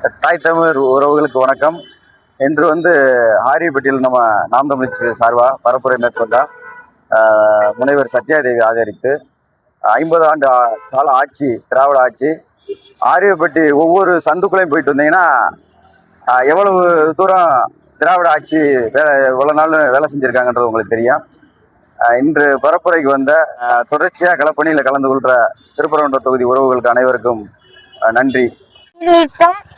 தாய் தமிழர் உறவுகளுக்கு வணக்கம். இன்று ஆரியப்பட்டியில் நம்ம நாம் தமிழ் சார்பா பரப்புரை மேற்கொண்ட முனைவர் சத்யாதேவி ஆதரித்து 50 ஆண்டு கால ஆட்சி, திராவிட ஆட்சி. ஆரியப்பட்டி ஒவ்வொரு சந்துக்குள்ளையும் போயிட்டு வந்தீங்கன்னா எவ்வளவு தூரம் திராவிட ஆட்சி இவ்வளோ நாள் வேலை செஞ்சுருக்காங்கன்றது உங்களுக்கு தெரியும். இன்று பரப்புரைக்கு வந்த தொடர்ச்சியாக களப்பணியில் கலந்து கொள்கிற திருப்பரங்குன்றம் தொகுதி உறவுகளுக்கு அனைவருக்கும் நன்றி.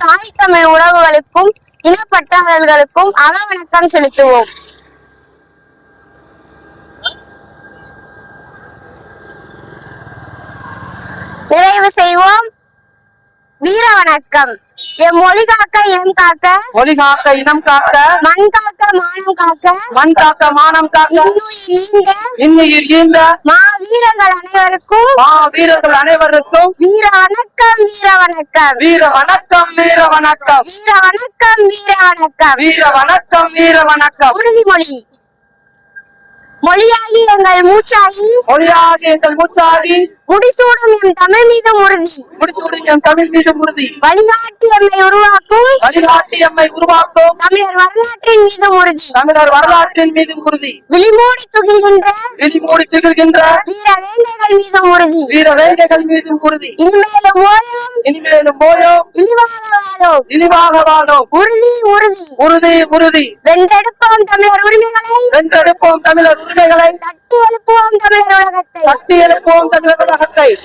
தாய் தமிழ் உறவுகளுக்கும் இனப்பற்றாளர்களுக்கும் அகவணக்கம் செலுத்துவோம். நிறைவு செய்வோம். வீர வணக்கம். எம் மொழி காக்க இனம் காக்க, மொழி காக்க இனம் காக்க, மண் காக்க மானம் காக்க, மண் காக்க மானம் காக்க, இன்னுயிர் ஈந்த மா வீரர்கள் அனைவருக்கும் வீர வணக்கம், வீர வணக்கம், வீர வணக்கம், வீர வணக்கம், வீர வணக்கம், வீர வணக்கம், வீர வணக்கம், வீர வணக்கம். உறுதிமொழி. மொழியாகி எங்கள் மூச்சாகி, மொழியாகி எங்கள் மூச்சாகி, முடிசூடும் எம் தமிழ் மீது உறுதி, முடிசூடும் எம் தமிழ் மீது உறுதி, வழிகாட்டி எம்மை உருவாக்கும், வழிகாட்டி எம்மை உருவாக்கும், தமிழர் வரலாற்றின் மீது உறுதி, தமிழர் வரலாற்றின் மீது உறுதி, விழிமூடி துகில்கின்ற வீர வேங்கைகள் மீது உறுதி, வீர வேங்கைகள் மீது உறுதி, இனிமேலும் ஓயம் இழிவாக வாழும், இழிவாக வாழும், உறுதி உறுதி, உறுதி உறுதி. வென்றெடுப்போம் தமிழர் உரிமைகளை, வென்றெடுப்போம் தமிழர் உரிமைகளை, தட்டி எழுப்புவோம் தமிழர் உலகத்தை, தட்டி எழுப்புவோம் தமிழர் உலகத்தை.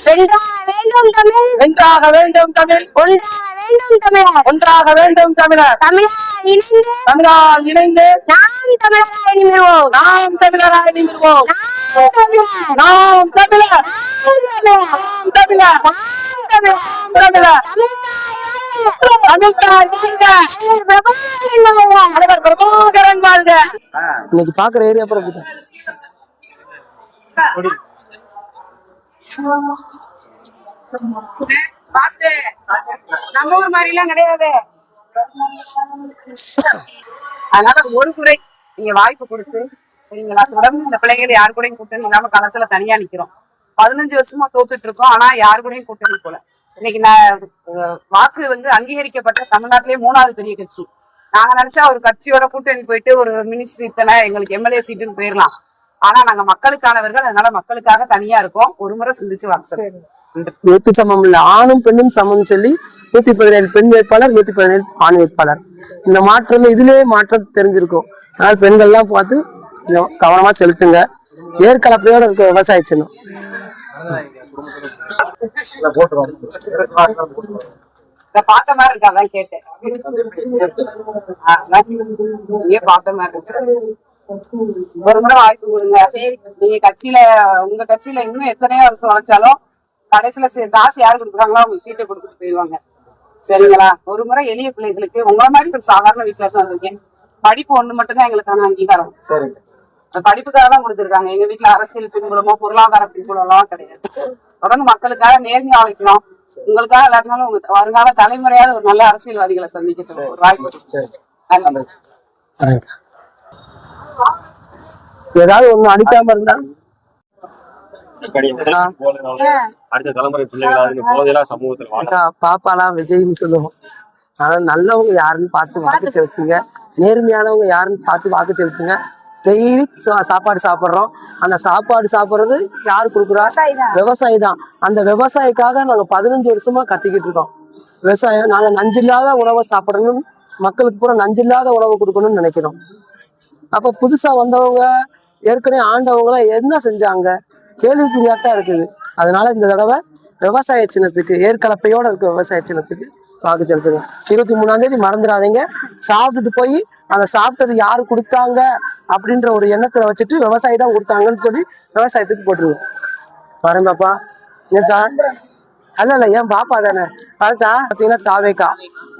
வென்றாக வேண்டும் தமிழ், வென்றாக வேண்டும் தமிழ், ஒன்றாக வேண்டும் தமிழர், ஒன்றாக வேண்டும் தமிழர், தமிழால் இணைந்து நாம் தமிழராய் நிமிர்வோம், நாம் தமிழராய் நிமிர்வோம், நாம் தமிழர், நாம் தமிழர், நாம் தமிழர், நாம் தமிழர், நாம் தமிழர், தமிழர், தமிழ்தாய் வாழ்க, தலைவர் பிரபாகரன் வாழ்க. இன்னைக்கு பாக்குற ஏரியா அப்புறம் நம்ம ஊர் மாதிரி எல்லாம் கிடையாது. அதனால ஒரு முறை நீங்க வாய்ப்பு கொடுத்து சரிங்களா, தொடர்ந்து இந்த பிள்ளைகள் யாரு கூடயும் கூட்டணி இல்லாம களத்துல தனியா நிக்கிறோம். 15 வருஷமா தோத்துட்டு இருக்கோம். ஆனா யாரு கூடயும் கூட்டணி போல. இன்னைக்கு வாக்கு அங்கீகரிக்கப்பட்ட தமிழ்நாட்டிலேயே 3வது பெரிய கட்சி. நாங்க நினைச்சா ஒரு கட்சியோட கூட்டணி போயிட்டு ஒரு மினிஸ்டர் இத்தனை எங்களுக்கு எம்எல்ஏ சீட்டுன்னு போயிடலாம். ஆனா நாங்க மக்களுக்கானவர்கள், அதனால மக்களுக்காக தனியா இருக்கோம். ஒரு முறை சிந்திச்சு வாங்க. நேற்று சமம் இல்ல, ஆணும் பெண்ணும் சமம் சொல்லி 117 பெண் வேட்பாளர், 117 ஆண் வேட்பாளர். இந்த மாற்றம் இதுலயே மாற்றம் தெரிஞ்சிருக்கும். அதனால பெண்கள் எல்லாம் பார்த்து கவனமா செலுத்துங்க. ஏற்கலப்பையோட இருக்க விவசாய சின்னம் பார்த்த மாதிரி இருக்கு. அதான் கேட்டேன். பார்த்த மாதிரி இருக்கு. ஒரு முறை வாய்ப்பு கொடுங்க. நீங்க உங்க கட்சியில இன்னும் எத்தனையோ வருஷம் உழைச்சாலும் கடைசியில காசு யாரு கொடுக்குறாங்களோ அவங்க சீட்டை கொடுத்துட்டு போயிடுவாங்க. சரிங்களா? ஒரு முறை எளிய பிள்ளைகளுக்கு உங்களை மாதிரி ஒரு சாதாரண வீட்டுல இருந்து வந்திருக்கேன். படிப்பு ஒண்ணு மட்டும்தான் எங்களுக்கான அங்கீகாரம். படிப்புக்காக தான் கொடுத்துருக்காங்க. எங்க வீட்டுல அரசியல் பின்புலமோ பொருளாதார பின்புலமோ கிடையாது. தொடர்ந்து மக்களுக்காக நேர்மையா உழைக்கணும். உங்களுக்காக எல்லாருனாலும் உங்க வருங்கால தலைமுறையாவது ஒரு நல்ல அரசியல்வாதிகளை சந்திக்க ஒரு வாய்ப்பு. ஏதாவது ஒண்ணு அடிக்காம இருந்தா பாப்பாலாம் விஜய்னு சொல்லுவோம். ஆனா நல்லவங்க யாருன்னு பார்த்து வாக்கு செலுத்துங்க. நேர்மையானவங்க யாருன்னு பார்த்து வாக்கு செலுத்துங்க. டெய்லி சாப்பாடு சாப்பிட்றோம். அந்த சாப்பாடு சாப்பிட்றது யாரு கொடுக்குறா? விவசாயி தான். அந்த விவசாயிக்காக நாங்க 15 வருஷமா கத்திக்கிட்டு இருக்கோம். விவசாயம் நாங்க நஞ்சில்லாத உணவை சாப்பிடணும், மக்களுக்கு பூரா நஞ்சில்லாத உணவு கொடுக்கணும்னு நினைக்கிறோம். அப்ப புதுசா வந்தவங்க, ஏற்கனவே ஆண்டவங்க எல்லாம் என்ன செஞ்சாங்க? கேள்விக்குறியாத்தான் இருக்குது. அதனால இந்த தடவை விவசாய சின்னத்துக்கு, ஏற்கலப்பையோட இருக்க விவசாய சின்னத்துக்கு வாக்கு செலுத்துங்க. 23ஆம் தேதி மறந்துடாதீங்க. சாப்பிட்டுட்டு போய் அந்த சாப்பிட்டது யாரு கொடுத்தாங்க அப்படின்ற ஒரு எண்ணத்துல வச்சுட்டு விவசாயி தான் கொடுத்தாங்கன்னு சொல்லி விவசாயத்துக்கு போட்டுருவோம். வரேன் பாப்பா. அல்ல ஏன் பாப்பா தானே. பார்த்தா பாத்தீங்கன்னா தாவேக்கா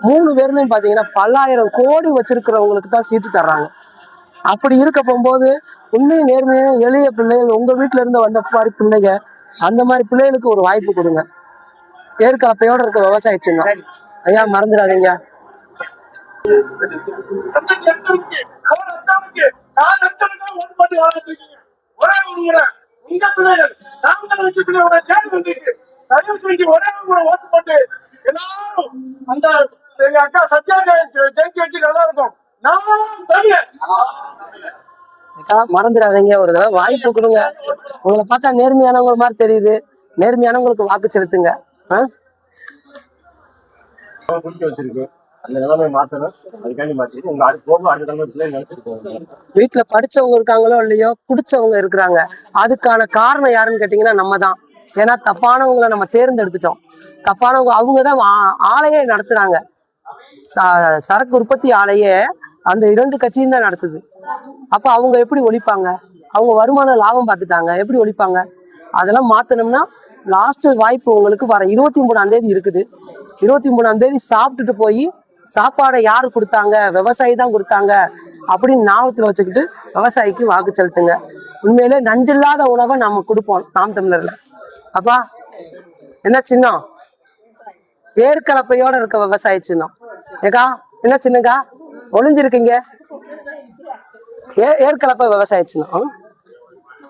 3 பேருமே பாத்தீங்கன்னா பல்லாயிரம் கோடி வச்சிருக்கிறவங்களுக்கு தான் சீட்டு தர்றாங்க. அப்படி இருக்க போகும்போது உண்மையை நேர்மையான எளிய பிள்ளைகள், உங்க வீட்டுல இருந்து வந்த மாதிரி பிள்ளைங்க, அந்த மாதிரி பிள்ளைகளுக்கு ஒரு வாய்ப்பு கொடுங்க. ஏற்கலப்பையோட இருக்க விவசாய சின்னம் ஐயா மறந்துடாதீங்க. தயவு செஞ்சு ஒரே ஓட்டு போட்டு எல்லாரும் அந்த எங்க அக்கா சத்யா ஜெயிக்க வச்சு நல்லா இருக்கும். நான் தமிழன். அக்கா, மறந்துடாதீங்க, ஒரு தடவை வாய்ப்பு கொடுங்க. உங்களை பார்த்தா நேர்மையானவங்க மாதிரி தெரியுது. நேர்மையானவங்களுக்கு வாக்கு செலுத்துங்க. குடிக்க வச்சிருக்கு. அந்த நிலைமை மாத்தணும். அதுக்காண்டி மாத்திருக்கு. உங்க அடுத்த போக அடுத்த தலைமுறை நினைச்சிட்டு போவாங்க. வீட்டுல படிச்சவங்க இருக்காங்களோ இல்லையோ, குடிச்சவங்க இருக்கிறாங்க. அதுக்கான காரணம் யாருன்னு கேட்டீங்கன்னா நம்ம தான். ஏன்னா தப்பானவங்களை நம்ம தேர்ந்தெடுத்துட்டோம். தப்பானவங்க அவங்கதான் ஆலையே நடத்துறாங்க. சரக்கு உற்பத்தி ஆலையே அந்த 2 கட்சியும் தான் நடத்துது. அப்ப அவங்க எப்படி ஒழிப்பாங்க? அவங்க வருமான லாபம் பார்த்துட்டாங்க, எப்படி ஒழிப்பாங்க? அதெல்லாம் மாத்தணும்னா லாஸ்ட் வாய்ப்பு உங்களுக்கு வர 23ஆம் தேதி இருக்குது. 23ஆம் தேதி சாப்பிட்டுட்டு போய் சாப்பாடை யாரு கொடுத்தாங்க? விவசாயி தான் கொடுத்தாங்க அப்படின்னு ஞாபகத்துல வச்சுக்கிட்டு விவசாயிக்கு வாக்கு செலுத்துங்க. உண்மையிலே நஞ்சில்லாத உணவை நம்ம கொடுப்போம் நாம் தமிழர்ல. அப்பா என்ன சின்னம்? ஏற்கலப்பையோட இருக்க விவசாய சின்னம். ஏக்கா என்ன சின்னக்கா ஒளிஞ்சிருக்கீங்க? ஏற்கலப்பை விவசாய சின்னம்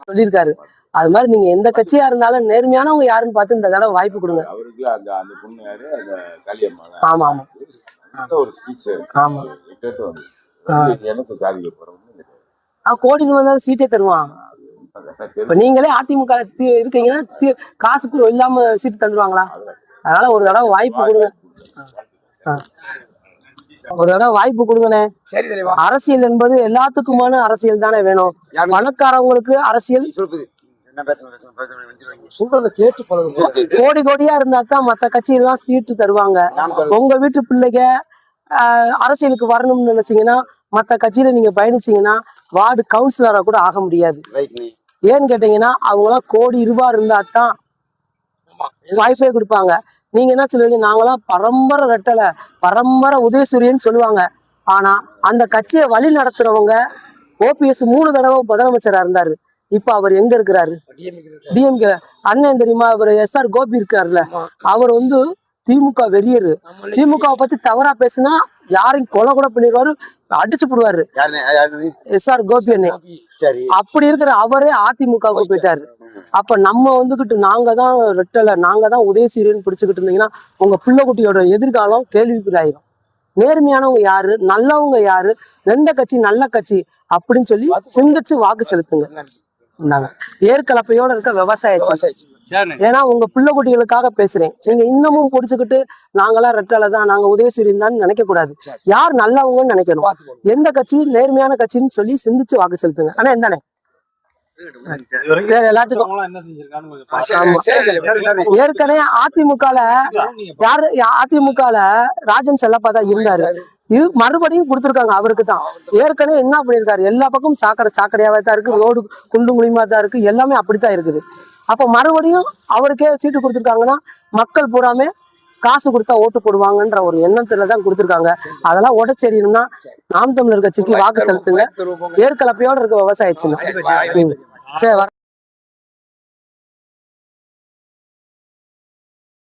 சொல்லியிருக்காரு. அது மாதிரி நீங்க எந்த கட்சியா இருந்தாலும் நேர்மையானவங்க யாருன்னு பார்த்து இந்த தடவை வாய்ப்பு கொடுங்க. அவருக்கு அந்த பொண்ணு யாரு? அந்த காளியம்மா. ஆமா ஆமா ஒரு ஸ்பீச் ஆமா கேட்டு வந்து எனக்கு சாதிக்க போறோம். கோடிக்கு வந்தாலும் சீட்டே தருவான். இப்ப நீங்களே அதிமுக இருக்கீங்கன்னா காசுக்கு இல்லாம சீட்டு தந்துருவாங்களா? அதனால ஒரு தடவை வாய்ப்பு கொடுங்க. ஒரு தடவை வாய்ப்பு கொடுங்கண்ணே. அரசியல் என்பது எல்லாத்துக்குமான அரசியல் தானே வேணும். பணக்காரவங்களுக்கு அரசியல் கோடி கோடியா இருந்தா தான் மத்த கட்சியெல்லாம் சீட்டு தருவாங்க. உங்க வீட்டு பிள்ளைங்க அரசியலுக்கு வரணும்னு நினைச்சீங்கன்னா மத்த கட்சியில நீங்க பயணிச்சீங்கன்னா வார்டு கவுன்சிலரா கூட ஆக முடியாது. ஏன்னு கேட்டீங்கன்னா அவங்களாம் கோடி ரூபாய் இருந்தா தான் வாய்ப்பே கொடுப்பாங்க. நீங்க என்ன சொல்லுவீங்க? நாங்களாம் பரம்பரை ரெட்டலை, பரம்பரை உதயசூரியன்னு சொல்லுவாங்க. ஆனா அந்த கட்சியை வழி நடத்துறவங்க ஓபிஎஸ் 3 தடவை முதலமைச்சரா இருந்தாரு. இப்ப அவர் எங்க இருக்கிறாரு? டிஎம்கே. அண்ணன் தெரியுமா? அவர் எஸ்ஆர் கோபி இருக்காருல்ல, அவர் வந்து திமுக வெறியரு. திமுக பத்தி தவறா பேசுனா யாரையும் கொலை கூட பண்ணிடுவாரு, அடிச்சு போடுவாரு. எஸ்ஆர் கோபி அண்ணே. அப்படி இருக்கிற அவரே அதிமுகவுக்கு போயிட்டாரு. அப்ப நம்ம வந்துகிட்டு நாங்க தான் ரெட்டலை, நாங்க தான் உதயசூரியன் பிடிச்சுக்கிட்டு இருந்தீங்கன்னா உங்க பிள்ளை குட்டியோட எதிர்காலம் கேள்விக்குள்ளாயிரும். நேர்மையானவங்க யாரு, நல்லவங்க யாரு, எந்த கட்சி நல்ல கட்சி அப்படின்னு சொல்லி சிந்திச்சு வாக்கு செலுத்துங்க. ஏற்கலப்பையோட இருக்க விவசாய. ஏன்னா உங்க பிள்ளை குட்டிகளுக்காக பேசுறேன். நீங்க இன்னமும் புடிச்சுக்கிட்டு நாங்களாம் ரெட்டலை தான், நாங்க உதயசூரியன் தான் நினைக்க கூடாது. யார் நல்லவங்கன்னு நினைக்கணும். எந்த கட்சி நேர்மையான கட்சின்னு சொல்லி சிந்திச்சு வாக்கு செலுத்துங்க. ஆனா எந்தானே எல்லாத்துக்கும் ஏற்கனவே அதிமுகல ராஜன் செல்லப்பா தான் இருந்தாரு. இது மறுபடியும் கொடுத்துருக்காங்க அவருக்கு தான். ஏற்கனவே என்ன பண்ணிருக்காரு? எல்லா பக்கமும் சாக்கடையாவே தான் இருக்கு, ரோடு குண்டும் குழியுமா தான் இருக்கு, எல்லாமே அப்படித்தான் இருக்குது. அப்ப மறுபடியும் அவருக்கே சீட்டு கொடுத்துருக்காங்கன்னா மக்கள் பூராமே காசு கொடுத்தா ஓட்டு போடுவாங்கன்ற ஒரு எண்ணத்துல தான் கொடுத்துருக்காங்க. அதெல்லாம் உடச்செறியணும்னா நாம் தமிழர் கட்சிக்கு வாக்கு செலுத்துங்க. ஏற்கலப்பையோட இருக்க விவசாய சின்னம். சரி.